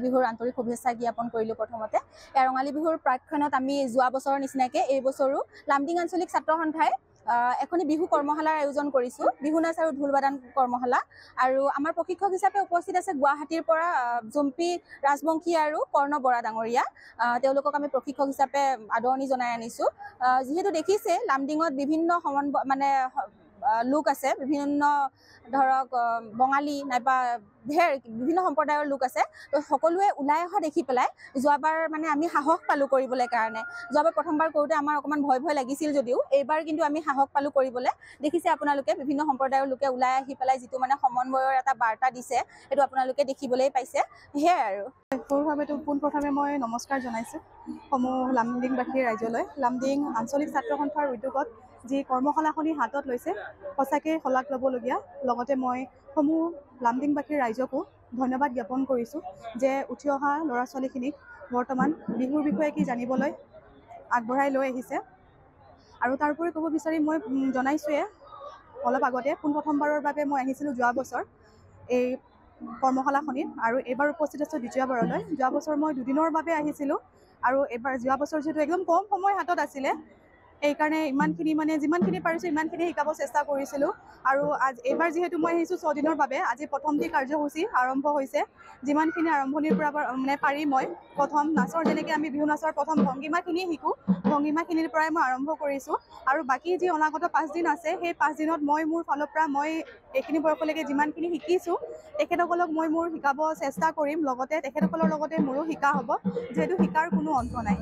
বিহুৰ আন্তৰিক শুভেচ্ছা জ্ঞাপন কৰিলোঁ। প্ৰথমতে ৰঙালী বিহুৰ প্ৰাক্ষণত আমি যোৱা বছৰৰ নিচিনাকৈ এই বছৰো লামডিং আঞ্চলিক ছাত্ৰ সন্থাই এখনি বিহু কৰ্মশালাৰ আয়োজন কৰিছোঁ, বিহু নাচ আৰু ঢোল বাদন কৰ্মশালা। আৰু আমাৰ প্ৰশিক্ষক হিচাপে উপস্থিত আছে গুৱাহাটীৰ পৰা জম্পী ৰাজবংশী আৰু কৰ্ণ বৰা ডাঙৰীয়া। তেওঁলোকক আমি প্ৰশিক্ষক হিচাপে আদৰণি জনাই আনিছোঁ। যিহেতু দেখিছে লামডিঙত বিভিন্ন লোক আছে, বিভিন্ন ধৰক বঙালী নাইবা বিভিন্ন সম্প্ৰদায়ৰ লোক আছে। তো সকলোৱে ওলাই অহা দেখি পেলাই যোৱাবাৰ আমি সাহস পালোঁ কৰিবলৈ কাৰণে। যোৱাবাৰ প্ৰথমবাৰ কৰোঁতে আমাৰ অকণমান ভয় লাগিছিল যদিও এইবাৰ কিন্তু আমি সাহস পালোঁ কৰিবলৈ। দেখিছে আপোনালোকে বিভিন্ন সম্প্ৰদায়ৰ লোকে ওলাই আহি পেলাই যিটো সমন্বয়ৰ এটা বাৰ্তা দিছে সেইটো আপোনালোকে দেখিবলৈ পাইছে। সেয়াই আৰু সৰুভাৱেতো পোনপ্ৰথমে মই নমস্কাৰ জনাইছোঁ সমূহ লামডিংবাসী ৰাইজলৈ। লামডিং আঞ্চলিক ছাত্ৰ সন্থাৰ উদ্যোগত যি কৰ্মশালাখনি হাতত লৈছে সঁচাকৈ শলাগ ল'বলগীয়া। লগতে মই সমূহ লামডিংবাসী ৰাইজকো ধন্যবাদ জ্ঞাপন কৰিছোঁ যে উঠি অহা ল'ৰা ছোৱালীখিনিক বৰ্তমান বিহুৰ বিষয়ে কি জানিবলৈ আগবঢ়াই লৈ আহিছে। আৰু তাৰোপৰি ক'ব বিচাৰি মই জনাইছোঁৱে অলপ আগতে পোনপ্ৰথমবাৰৰ বাবে মই আহিছিলোঁ যোৱা বছৰ এই কৰ্মশালাখনিত, আৰু এইবাৰ উপস্থিত আছোঁ দ্বিতীয়বাৰলৈ। যোৱা বছৰ মই দুদিনৰ বাবে আহিছিলোঁ, আৰু এইবাৰ যোৱা বছৰ যিহেতু একদম কম সময় হাতত আছিলে সেইকাৰণে ইমানখিনি যিমানখিনি পাৰিছোঁ ইমানখিনি শিকাব চেষ্টা কৰিছিলোঁ। আৰু এইবাৰ যিহেতু মই আহিছোঁ 6 দিনৰ বাবে, আজি প্ৰথমটি কাৰ্যসূচী আৰম্ভ হৈছে। যিমানখিনি আৰম্ভণিৰ পৰা পাৰি মই প্ৰথম নাচৰ যেনেকৈ আমি বিহু নাচৰ প্ৰথম ভংগীমাখিনি শিকোঁ, ভংগীমাখিনিৰ পৰাই মই আৰম্ভ কৰিছোঁ। আৰু বাকী যি অনাগত 5 দিন আছে সেই 5 দিনত মই মোৰ ফালৰ পৰা মই এইখিনি বয়সলৈকে যিমানখিনি শিকিছোঁ তেখেতসকলক মই মোৰ শিকাব চেষ্টা কৰিম। লগতে তেখেতসকলৰ লগতে মোৰো শিকা হ'ব, যিহেতু শিকাৰ কোনো অন্ত নাই।